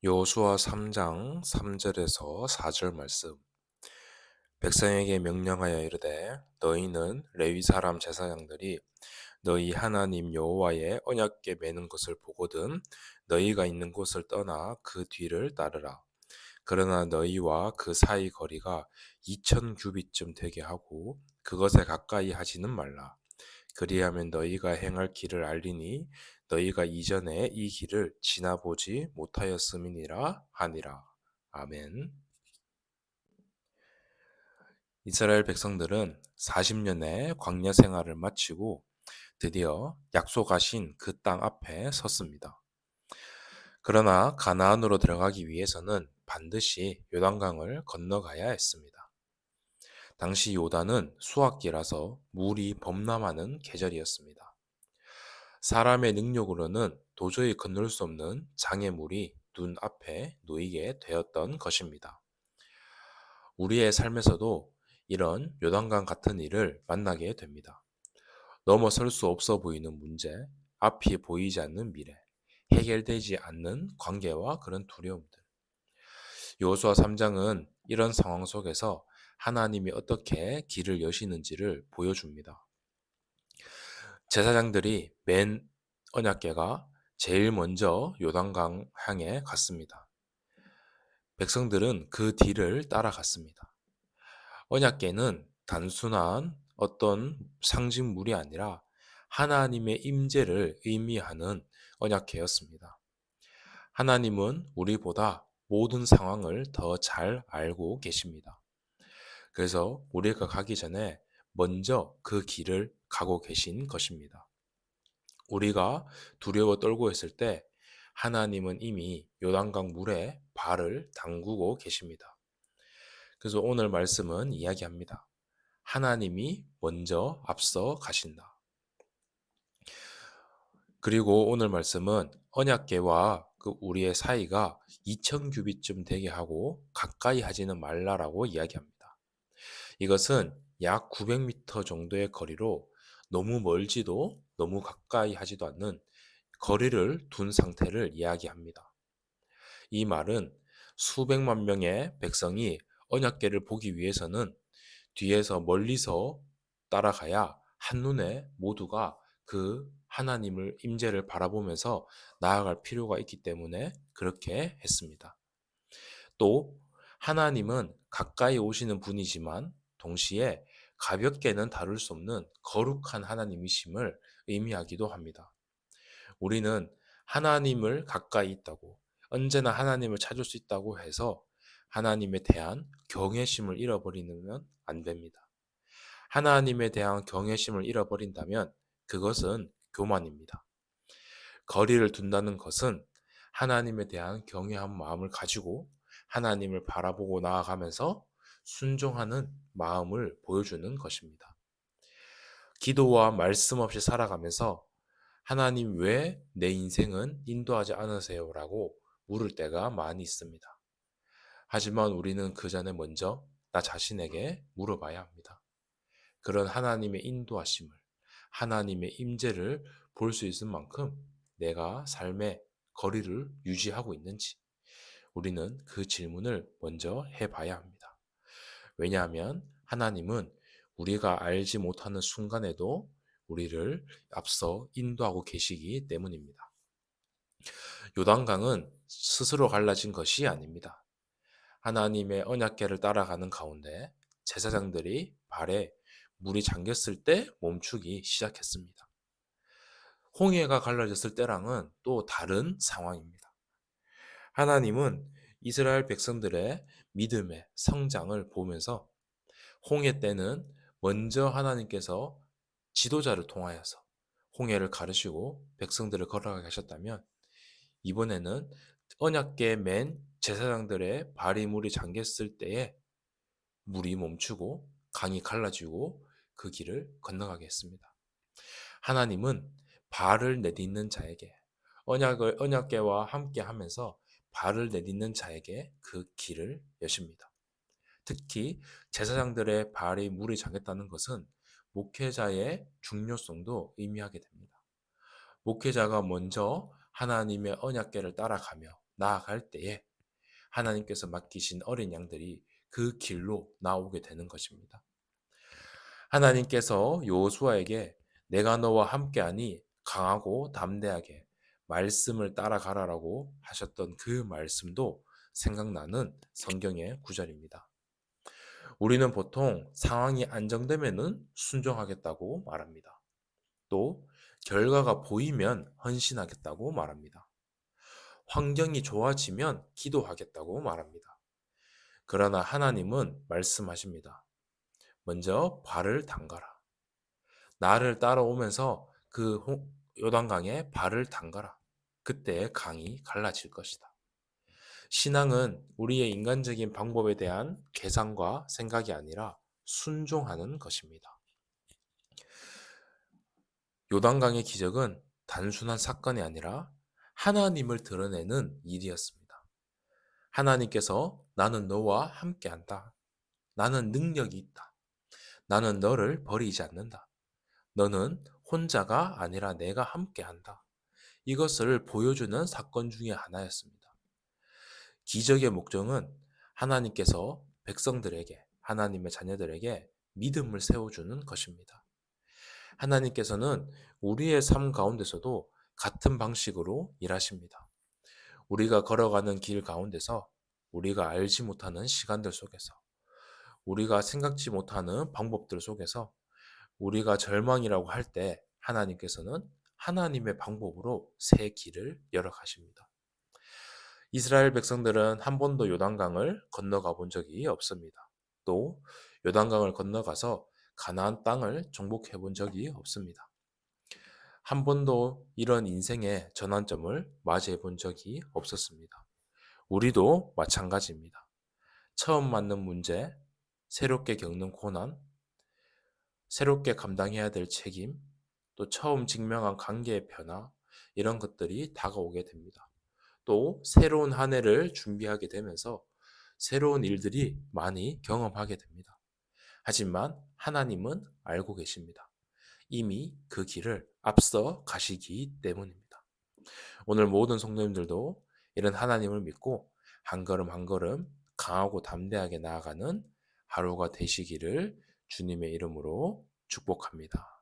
여호수아 3장 3절에서 4절 말씀. 백성에게 명령하여 이르되 너희는 레위 사람 제사장들이 너희 하나님 여호와의 언약궤 매는 것을 보거든 너희가 있는 곳을 떠나 그 뒤를 따르라. 그러나 너희와 그 사이 거리가 2천 규빗쯤 되게 하고 그것에 가까이 하지는 말라. 그리하면 너희가 행할 길을 알리니 너희가 이전에 이 길을 지나보지 못하였음이니라 하니라. 아멘. 이스라엘 백성들은 40년의 광야 생활을 마치고 드디어 약속하신 그 땅 앞에 섰습니다. 그러나 가나안으로 들어가기 위해서는 반드시 요단강을 건너가야 했습니다. 당시 요단은 수확기라서 물이 범람하는 계절이었습니다. 사람의 능력으로는 도저히 건널 수 없는 장애물이 눈앞에 놓이게 되었던 것입니다. 우리의 삶에서도 이런 요단강 같은 일을 만나게 됩니다. 넘어설 수 없어 보이는 문제, 앞이 보이지 않는 미래, 해결되지 않는 관계와 그런 두려움들. 여호수아 3장은 이런 상황 속에서 하나님이 어떻게 길을 여시는지를 보여줍니다. 제사장들이 맨 언약궤가 제일 먼저 요단강 향해 갔습니다. 백성들은 그 뒤를 따라갔습니다. 언약궤는 단순한 어떤 상징물이 아니라 하나님의 임재를 의미하는 언약궤였습니다. 하나님은 우리보다 모든 상황을 더 잘 알고 계십니다. 그래서 우리가 가기 전에 먼저 그 길을 가고 계신 것입니다. 우리가 두려워 떨고 있을 때 하나님은 이미 요단강 물에 발을 담그고 계십니다. 그래서 오늘 말씀은 이야기합니다. 하나님이 먼저 앞서 가신다. 그리고 오늘 말씀은 언약궤와 그 우리의 사이가 2천 규빗쯤 되게 하고 가까이 하지는 말라라고 이야기합니다. 이것은 약 900m 정도의 거리로 너무 멀지도 너무 가까이 하지도 않는 거리를 둔 상태를 이야기합니다. 이 말은 수백만 명의 백성이 언약궤를 보기 위해서는 뒤에서 멀리서 따라가야 한눈에 모두가 그 하나님을 임재를 바라보면서 나아갈 필요가 있기 때문에 그렇게 했습니다. 또 하나님은 가까이 오시는 분이지만 동시에 가볍게는 다룰 수 없는 거룩한 하나님이심을 의미하기도 합니다. 우리는 하나님을 가까이 있다고 언제나 하나님을 찾을 수 있다고 해서 하나님에 대한 경외심을 잃어버리면 안 됩니다. 하나님에 대한 경외심을 잃어버린다면 그것은 교만입니다. 거리를 둔다는 것은 하나님에 대한 경외한 마음을 가지고 하나님을 바라보고 나아가면서 순종하는 마음을 보여주는 것입니다. 기도와 말씀 없이 살아가면서 하나님 왜 내 인생은 인도하지 않으세요? 라고 물을 때가 많이 있습니다. 하지만 우리는 그 전에 먼저 나 자신에게 물어봐야 합니다. 그런 하나님의 인도하심을, 하나님의 임재를 볼 수 있을 만큼 내가 삶의 거리를 유지하고 있는지 우리는 그 질문을 먼저 해봐야 합니다. 왜냐하면 하나님은 우리가 알지 못하는 순간에도 우리를 앞서 인도하고 계시기 때문입니다. 요단강은 스스로 갈라진 것이 아닙니다. 하나님의 언약궤를 따라가는 가운데 제사장들이 발에 물이 잠겼을 때 멈추기 시작했습니다. 홍해가 갈라졌을 때랑은 또 다른 상황입니다. 하나님은 이스라엘 백성들의 믿음의 성장을 보면서 홍해 때는 먼저 하나님께서 지도자를 통하여서 홍해를 가르시고 백성들을 걸어가게 하셨다면 이번에는 언약궤 맨 제사장들의 발이 물이 잠겼을 때에 물이 멈추고 강이 갈라지고 그 길을 건너가게 했습니다. 하나님은 발을 내딛는 자에게 언약궤와 함께 하면서 발을 내딛는 자에게 그 길을 여십니다. 특히 제사장들의 발이 물이 잠겼다는 것은 목회자의 중요성도 의미하게 됩니다. 목회자가 먼저 하나님의 언약궤를 따라가며 나아갈 때에 하나님께서 맡기신 어린 양들이 그 길로 나오게 되는 것입니다. 하나님께서 여호수아에게 내가 너와 함께하니 강하고 담대하게 말씀을 따라가라라고 하셨던 그 말씀도 생각나는 성경의 구절입니다. 우리는 보통 상황이 안정되면은 순종하겠다고 말합니다. 또 결과가 보이면 헌신하겠다고 말합니다. 환경이 좋아지면 기도하겠다고 말합니다. 그러나 하나님은 말씀하십니다. 먼저 발을 담가라. 나를 따라오면서 그 요단강에 발을 담가라. 그때 강이 갈라질 것이다. 신앙은 우리의 인간적인 방법에 대한 계산과 생각이 아니라 순종하는 것입니다. 요단강의 기적은 단순한 사건이 아니라 하나님을 드러내는 일이었습니다. 하나님께서 나는 너와 함께한다. 나는 능력이 있다. 나는 너를 버리지 않는다. 너는 혼자가 아니라 내가 함께한다. 이것을 보여주는 사건 중에 하나였습니다. 기적의 목적은 하나님께서 백성들에게, 하나님의 자녀들에게 믿음을 세워주는 것입니다. 하나님께서는 우리의 삶 가운데서도 같은 방식으로 일하십니다. 우리가 걸어가는 길 가운데서, 우리가 알지 못하는 시간들 속에서, 우리가 생각지 못하는 방법들 속에서, 우리가 절망이라고 할 때 하나님께서는 하나님의 방법으로 새 길을 열어 가십니다. 이스라엘 백성들은 한 번도 요단강을 건너가 본 적이 없습니다. 또 요단강을 건너가서 가나안 땅을 정복해 본 적이 없습니다. 한 번도 이런 인생의 전환점을 맞이해 본 적이 없었습니다. 우리도 마찬가지입니다. 처음 맞는 문제, 새롭게 겪는 고난, 새롭게 감당해야 될 책임, 또 처음 직면한 관계의 변화, 이런 것들이 다가오게 됩니다. 또 새로운 한 해를 준비하게 되면서 새로운 일들이 많이 경험하게 됩니다. 하지만 하나님은 알고 계십니다. 이미 그 길을 앞서 가시기 때문입니다. 오늘 모든 성도님들도 이런 하나님을 믿고 한 걸음 한 걸음 강하고 담대하게 나아가는 하루가 되시기를 주님의 이름으로 축복합니다.